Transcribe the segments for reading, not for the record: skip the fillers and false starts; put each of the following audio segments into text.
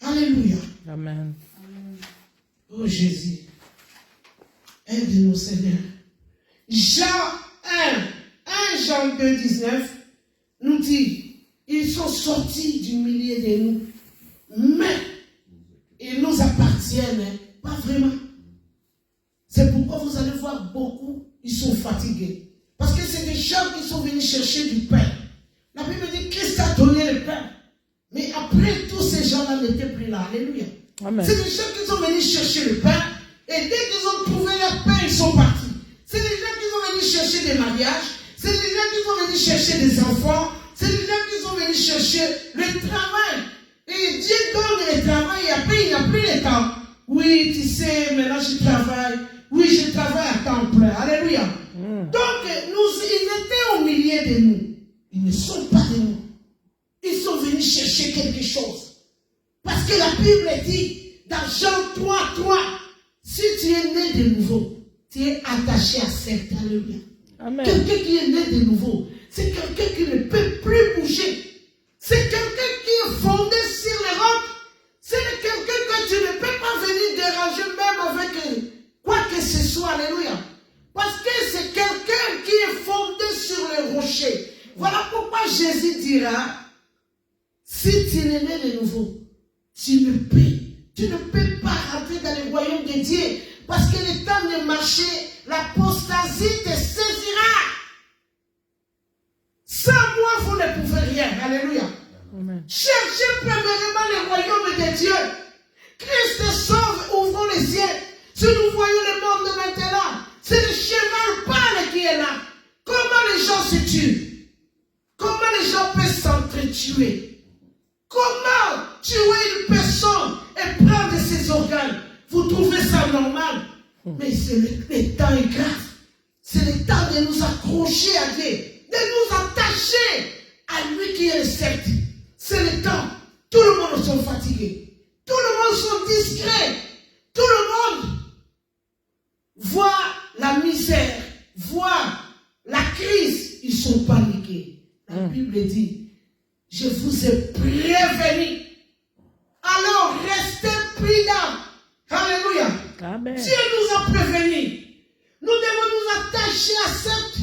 Alléluia. Amen. Oh Jésus, aide-nous Seigneur. Jean 1 Jean 2, 19 nous dit, ils sont sortis du milieu de nous, mais ils nous appartiennent, pas vraiment. C'est pourquoi vous allez voir beaucoup, ils sont fatigués. Parce que c'est des gens qui sont venus chercher du pain. La Bible dit que Christ a donné le pain. Mais après, tous ces gens-là n'étaient plus là. Alléluia. Amen. C'est des gens qui sont venus chercher le pain. Et dès qu'ils ont trouvé leur pain, ils sont partis. C'est des gens qui sont venus chercher des mariages. C'est des gens qui sont venus chercher des enfants. C'est des gens qui sont venus chercher le travail. Et Dieu donne le travail et après, il n'a plus le temps. Oui, tu sais, maintenant je travaille. Oui, je travaille à temps plein. Alléluia. Donc, ils étaient au milieu de nous. Ils ne sont pas de nous. Ils sont venus chercher quelque chose. Parce que la Bible dit, dans Jean 3, si tu es né de nouveau, tu es attaché à cette. Alléluia. Amen. Quelqu'un qui est né de nouveau, c'est quelqu'un qui ne peut plus bouger. C'est quelqu'un qui est fondé sur les rocs. C'est quelqu'un que tu ne peux pas venir déranger même avec quoi que ce soit. Alléluia. Parce que c'est quelqu'un qui est fondé sur les rochers. Voilà pourquoi Jésus dira, si tu es né de nouveau, tu ne peux pas rentrer dans le royaume de Dieu. Parce que le temps de marcher, l'apostasie te saisira. Sans moi, vous ne pouvez rien. Alléluia. Amen. Cherchez premièrement le royaume de Dieu. Christ sauve, ouvrons les cieux. Si nous voyons le monde maintenant, c'est le cheval pâle qui est là. Comment les gens se tuent? Comment les gens peuvent s'entretuer? Comment tuer une personne et prendre ses organes? Vous trouvez ça normal? Mais c'est le temps est grave. C'est le temps de nous accrocher à Dieu, de nous attacher à lui qui est le sceptre. C'est le temps. Tout le monde sont fatigués. Tout le monde sont discrets. Tout le monde voit la misère, voit la crise. Ils sont paniqués. La Bible dit, je vous ai prévenu. Alors restez prudents. Alléluia. Amen. Dieu nous a prévenus. Nous devons nous attacher à cette,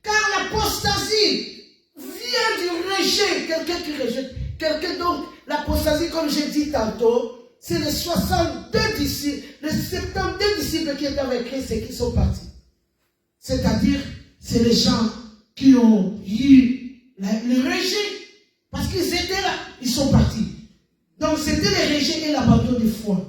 car l'apostasie vient du rejet. Quelqu'un qui rejette. Quelqu'un donc, l'apostasie, comme j'ai dit tantôt, c'est les 62 disciples, les 72 disciples qui étaient avec Christ et qui sont partis. C'est-à-dire, c'est les gens qui ont eu le rejet. Parce qu'ils étaient là, ils sont partis. Donc c'était le rejet et l'abandon de foi.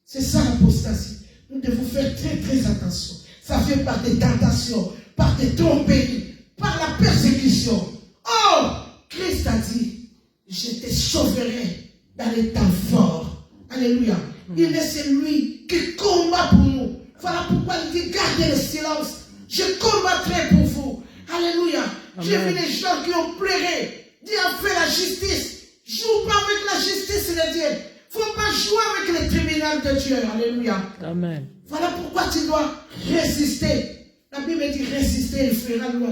C'est ça l'apostasie. Nous devons faire très très attention. Ça vient par des tentations, par des tromperies, par la persécution. Oh, Christ a dit, je te sauverai dans les temps forts. Alléluia. Il est celui qui combat pour nous. Voilà pourquoi il dit, gardez le silence. Je combattrai pour vous. Alléluia. J'ai vu les gens qui ont pleuré. Dieu a fait la justice. Joue pas avec la justice de Dieu. Il ne faut pas jouer avec le tribunal de Dieu. Alléluia. Amen. Voilà pourquoi tu dois résister. La Bible dit résister, il fera loi.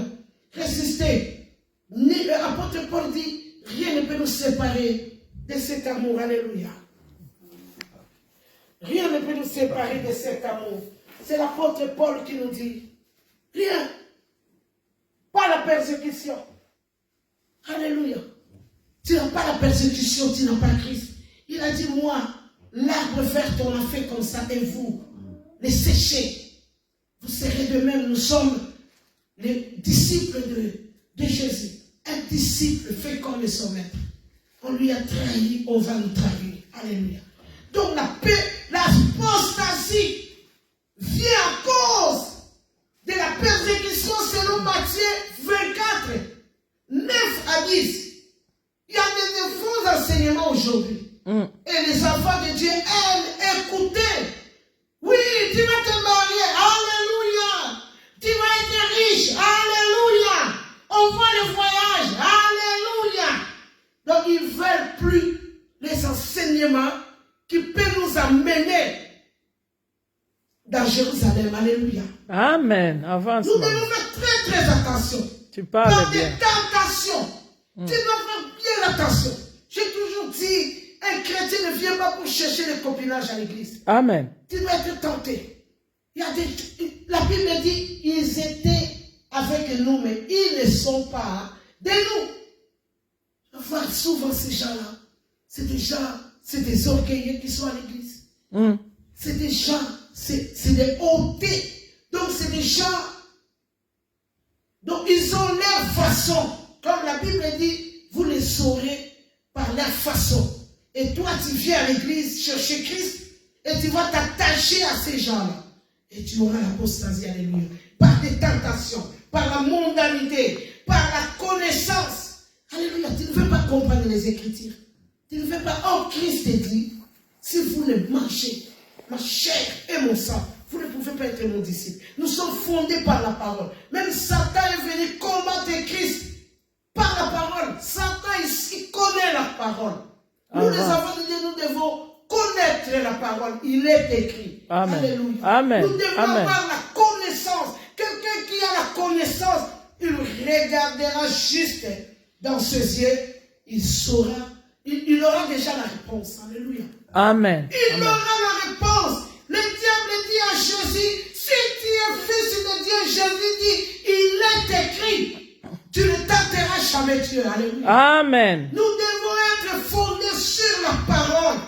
Résister. L'apôtre Paul dit, rien ne peut nous séparer de cet amour. Alléluia. Rien ne peut nous séparer de cet amour. C'est l'apôtre Paul qui nous dit, rien. Pas la persécution. Alléluia. Tu n'as pas la persécution, tu n'as pas Christ. Il a dit, moi, l'arbre vert, on l'a fait comme ça, et vous, les séchés, vous serez de même. Nous sommes les disciples de Jésus. Un disciple fait comme son maître. On lui a trahi, on va nous trahir. Alléluia. Donc l'apostasie vient à cause de la persécution selon Matthieu 24, 9 à 10. Il y a des faux enseignements aujourd'hui. Et les enfants de Dieu aiment écouter. Oui, tu vas te marier. Alléluia. Tu vas être riche. Alléluia. On voit le voyage. Alléluia. Donc ils ne veulent plus les enseignements qui peuvent nous amener dans Jérusalem. Alléluia. Amen. Avance. Nous devons faire très très attention. Tu parles Dans bien. des tentations. Tu dois faire bien attention. J'ai toujours dit, Un chrétien ne vient pas pour chercher le copinage à l'église. Amen. Tu dois être tenté. La Bible dit, ils étaient avec nous, mais ils ne sont pas de nous. On voit souvent ces gens-là. C'est des gens, c'est des orgueilleux qui sont à l'église. C'est des gens, c'est des hautés. Donc c'est des gens, donc ils ont leur façon. Comme la Bible dit, vous les saurez par leur façon. Et toi, tu viens à l'église chercher Christ et tu vas t'attacher à ces gens-là. Et tu auras l'apostasie, alléluia. Par des tentations, par la mondanité, par la connaissance. Alléluia. Tu ne veux pas comprendre les Écritures. Tu ne veux pas. Oh, Christ te dit, si vous ne mangez ma chair et mon sang, vous ne pouvez pas être mon disciple. Nous sommes fondés par la parole. Même Satan est venu combattre Christ par la parole. Satan, il connaît la parole. Nous, les enfants de Dieu, nous devons connaître la parole. Il est écrit. Amen. Alléluia. Amen. Nous devons avoir la connaissance. Quelqu'un qui a la connaissance, il regardera juste dans ses yeux. Il saura. Il aura déjà la réponse. Alléluia. Amen. Il aura la réponse. Le diable dit à Jésus, si tu es fils de Dieu, Jésus dit, il est écrit. Tu ne tenteras jamais Dieu. Alléluia. Amen. Nous devons être fondés sur la parole.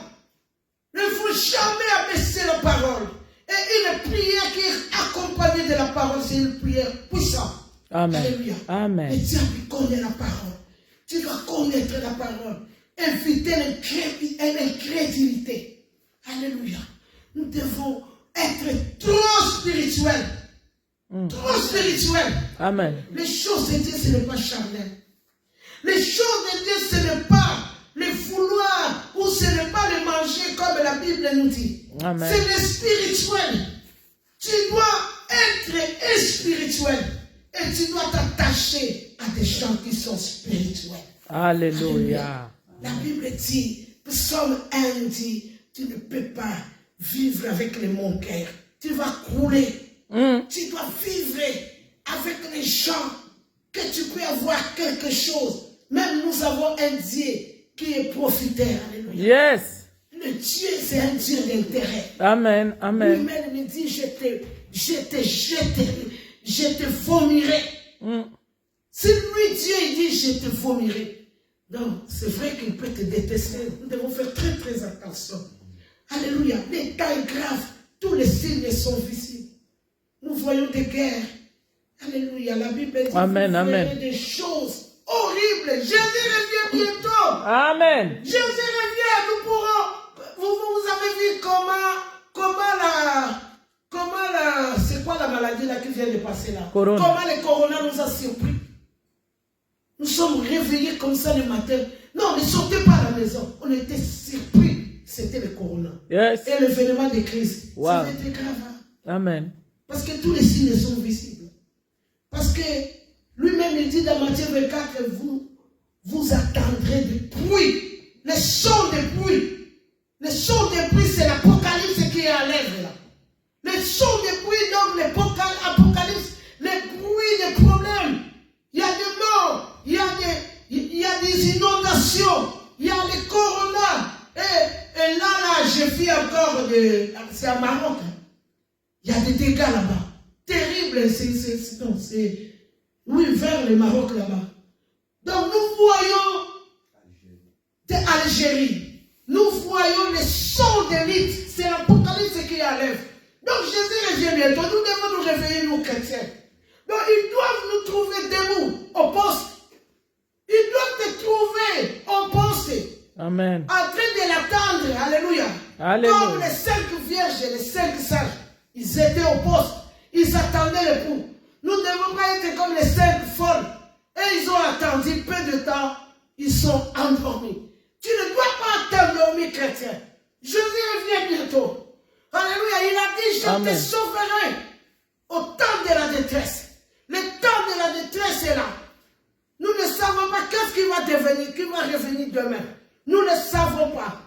Il ne faut jamais abaisser la parole. Et une prière qui est accompagnée de la parole, c'est une prière puissante. Amen. Alléluia. Amen. Le diable connaît la parole. Tu dois connaître la parole. Éviter l'incrédulité. Alléluia. Nous devons être trop spirituels. Trop spirituels. Amen. Les choses de Dieu, ce n'est pas charnel. Les choses de Dieu, ce n'est pas le vouloir ou ce n'est pas le manger comme la Bible nous dit. Amen. C'est le spirituel. Tu dois être spirituel et tu dois t'attacher à des gens qui sont spirituels. Alléluia. La Bible dit, Psaume 1 dit, tu ne peux pas vivre avec le mon cœur. Tu vas crouler. Tu dois vivre avec les gens que tu peux avoir quelque chose. Même nous avons un Dieu qui est profiteur. Alléluia. Yes. Le Dieu, c'est un Dieu d'intérêt. Amen. Amen. Lui-même me dit, je te vomirai. Si lui, Dieu, il dit, je te vomirai. Donc, c'est vrai qu'il peut te détester. Nous devons faire très, très attention. Alléluia. L'état est grave. Tous les signes sont visibles. Nous voyons des guerres. Alléluia. La Bible dit, amen, vous amen. verrez des choses horribles. Jésus revient bientôt. Amen. Jésus revient. Nous pourrons. Vous avez vu c'est quoi la maladie là qui vient de passer là? Corona. Comment le corona nous a surpris? Nous sommes réveillés comme ça le matin. Non, ne sortez pas à la maison. On était surpris. C'était le corona. Yes. Et l'événement de crise. Wow. Ça va être grave. Hein? Amen. Parce que tous les signes sont visibles. Parce que lui-même il dit dans Matthieu 24, vous attendrez des bruits. Les sons des bruits. Les sons des bruits, c'est l'Apocalypse qui est à l'œuvre là. Les sons des bruits, donc l'Apocalypse, les bruits des problèmes. Il y a des morts, il y a des inondations, il y a les coronas. Et là, je vis encore c'est à Maroc. Hein. Il y a des dégâts là-bas. Terribles, c'est oui, vers le Maroc là-bas. Donc nous voyons Algérie. Nous voyons les sons d'élite. C'est l'Apocalypse qui est à l'œuvre. Donc Jésus revient bientôt. Nous devons nous réveiller, nous chrétiens. Donc ils doivent nous trouver debout, au poste. Ils doivent te trouver au poste. Amen. En train de l'attendre. Alléluia. Alléluia. Comme les 5 vierges et les 5 sages. Ils étaient au poste. Ils attendaient le coup. Nous ne devons pas être comme les 5 folles. Et ils ont attendu peu de temps. Ils sont endormis. Tu ne dois pas t'endormir, chrétien. Jésus revient bientôt. Alléluia. Il a dit, je Amen. te sauverai au temps de la détresse. Le temps de la détresse est là. Nous ne savons pas qu'est-ce qui va devenir, qui va revenir demain. Nous ne savons pas.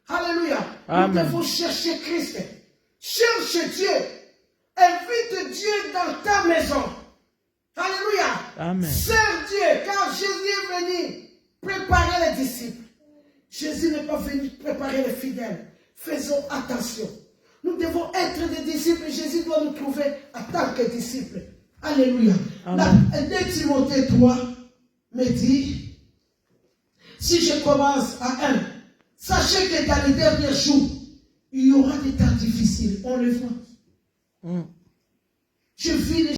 Alléluia. Amen. Nous devons chercher Christ. Cherche Dieu. Invite Dieu dans ta maison. Alléluia. Amen. Sers Dieu, car Jésus est venu préparer les disciples. Jésus n'est pas venu préparer les fidèles. Faisons attention. Nous devons être des disciples. Jésus doit nous trouver en tant que disciples. Alléluia. 2 Timothée 3 me dit, si je commence à 1, sachez que dans les derniers jours, il y aura des temps difficiles. On le voit. Je vis les